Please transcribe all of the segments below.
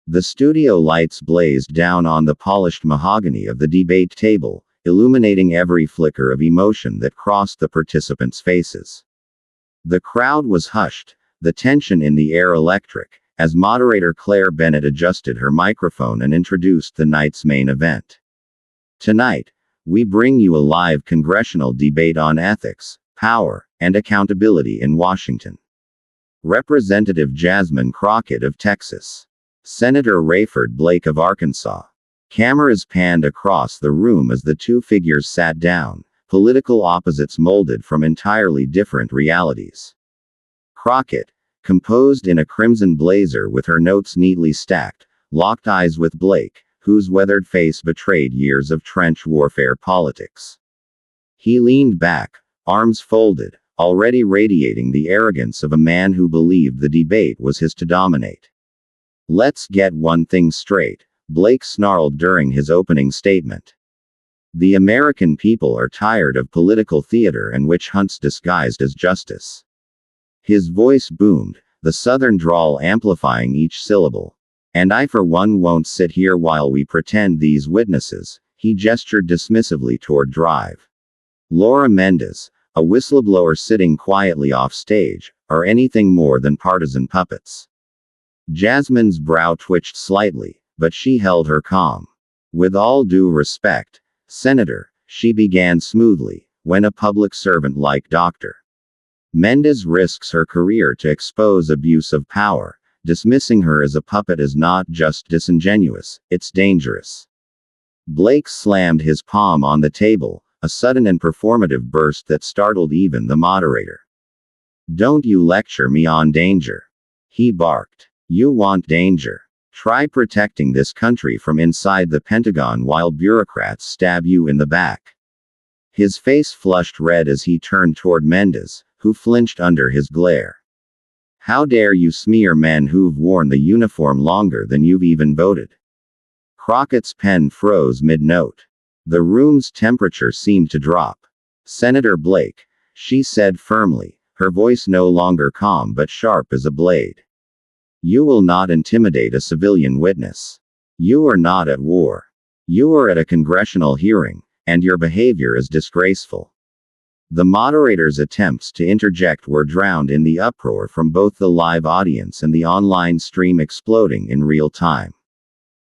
The studio lights blazed down on the polished mahogany of the debate table, illuminating every flicker of emotion that crossed the participants' faces. The crowd was hushed, the tension in the air electric, as moderator Claire Bennett adjusted her microphone and introduced the night's main event. Tonight, we bring you a live congressional debate on ethics, power, and accountability in Washington. Representative Jasmine Crockett of Texas. Senator Rayford Blake of Arkansas. Cameras panned across the room as the two figures sat down, political opposites molded from entirely different realities. Crockett, composed in a crimson blazer with her notes neatly stacked, locked eyes with Blake, whose weathered face betrayed years of trench warfare politics. He leaned back, arms folded, already radiating the arrogance of a man who believed the debate was his to dominate. "Let's get one thing straight," Blake snarled during his opening statement. "The American people are tired of political theater and witch hunts disguised as justice." His voice boomed, the southern drawl amplifying each syllable. "And I for one won't sit here while we pretend these witnesses," he gestured dismissively toward Drive. Laura Mendez, a whistleblower sitting quietly off stage, are anything more than partisan puppets. Jasmine's brow twitched slightly, but she held her calm. "With all due respect, Senator," she began smoothly, "when a public servant like Dr. Mendez risks her career to expose abuse of power, dismissing her as a puppet is not just disingenuous, it's dangerous." Blake slammed his palm on the table, a sudden and performative burst that startled even the moderator. "Don't you lecture me on danger," he barked. "You want danger? Try protecting this country from inside the Pentagon while bureaucrats stab you in the back." His face flushed red as he turned toward Mendez, who flinched under his glare. "How dare you smear men who've worn the uniform longer than you've even voted?" Crockett's pen froze mid-note. The room's temperature seemed to drop. "Senator Blake," she said firmly, her voice no longer calm but sharp as a blade. "You will not intimidate a civilian witness. You are not at war. You are at a congressional hearing, and your behavior is disgraceful." The moderator's attempts to interject were drowned in the uproar from both the live audience and the online stream exploding in real time.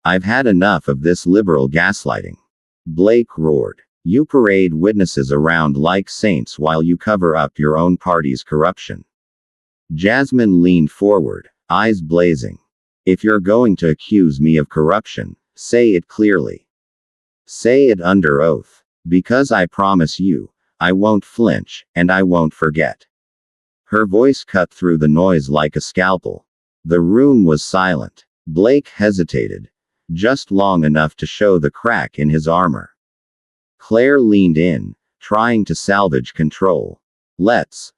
"I've had enough of this liberal gaslighting," Blake roared. "You parade witnesses around like saints while you cover up your own party's corruption." Jasmine leaned forward, eyes blazing. "If you're going to accuse me of corruption, say it clearly. Say it under oath. Because I promise you, I won't flinch, and I won't forget." Her voice cut through the noise like a scalpel. The room was silent. Blake hesitated, just long enough to show the crack in his armor. Claire leaned in, trying to salvage control. Let's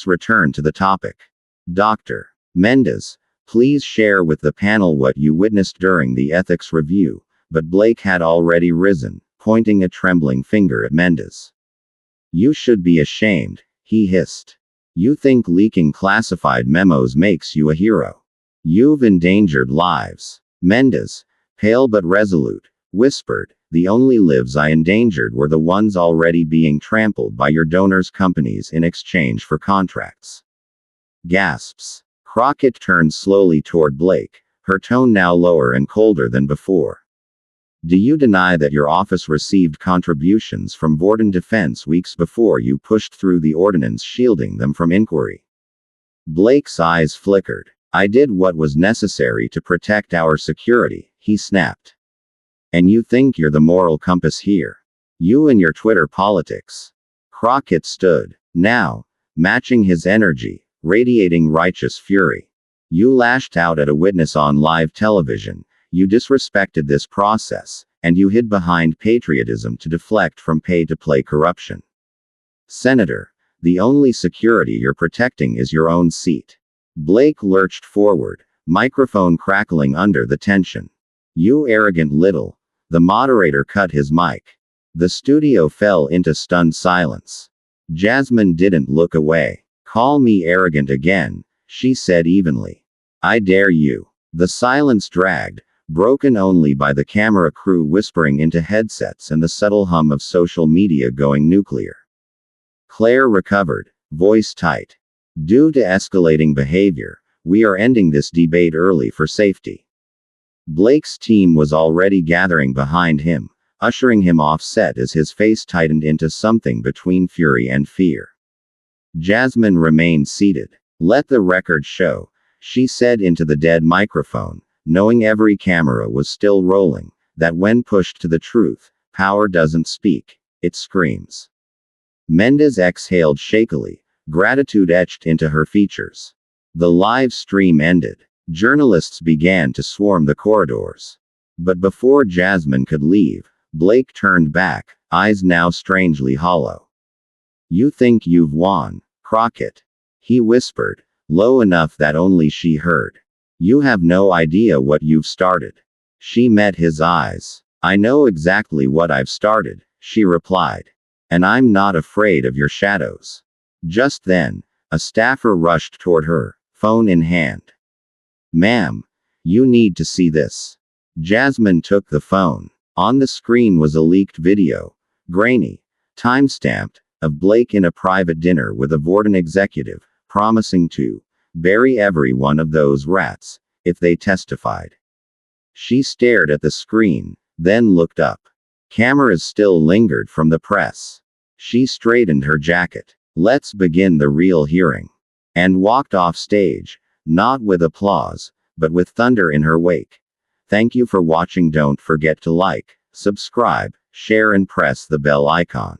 return to the topic. Dr. Mendez, please share with the panel what you witnessed during the ethics review," but Blake had already risen, pointing a trembling finger at Mendez. "You should be ashamed," he hissed. "You think leaking classified memos makes you a hero. You've endangered lives." Mendez, pale but resolute, whispered, "The only lives I endangered were the ones already being trampled by your donors' companies in exchange for contracts." Gasps. Crockett turned slowly toward Blake, her tone now lower and colder than before. "Do you deny that your office received contributions from Vorden Defense weeks before you pushed through the ordinance shielding them from inquiry?" Blake's eyes flickered. "I did what was necessary to protect our security," he snapped. "And you think you're the moral compass here? You and your Twitter politics." Crockett stood, now, matching his energy, radiating righteous fury. "You lashed out at a witness on live television, you disrespected this process, and you hid behind patriotism to deflect from pay-to-play corruption. Senator, the only security you're protecting is your own seat." Blake lurched forward, microphone crackling under the tension. "You arrogant little..." The moderator cut his mic. The studio fell into stunned silence. Jasmine didn't look away. "Call me arrogant again," she said evenly. "I dare you." The silence dragged, broken only by the camera crew whispering into headsets and the subtle hum of social media going nuclear. Claire recovered, voice tight. Due to escalating behavior, we are ending this debate early for safety. Blake's team was already gathering behind him, ushering him off set as his face tightened into something between fury and fear. Jasmine remained seated. Let the record show, she said into the dead microphone, knowing every camera was still rolling, that when pushed to the truth, power doesn't speak, it screams. Mendez exhaled shakily, gratitude etched into her features. The live stream ended. Journalists began to swarm the corridors. But before Jasmine could leave, Blake turned back, eyes now strangely hollow. You think you've won, Crockett? He whispered, low enough that only she heard. You have no idea what you've started. She met his eyes. I know exactly what I've started, she replied. And I'm not afraid of your shadows. Just then, a staffer rushed toward her, phone in hand. Ma'am, you need to see this. Jasmine took the phone. On the screen was a leaked video, grainy, time-stamped, of Blake in a private dinner with a Vorten executive, promising to bury every one of those rats, if they testified. She stared at the screen, then looked up. Cameras still lingered from the press. She straightened her jacket. Let's begin the real hearing. And walked off stage, not with applause, but with thunder in her wake. Thank you for watching. Don't forget to like, subscribe, share and press the bell icon.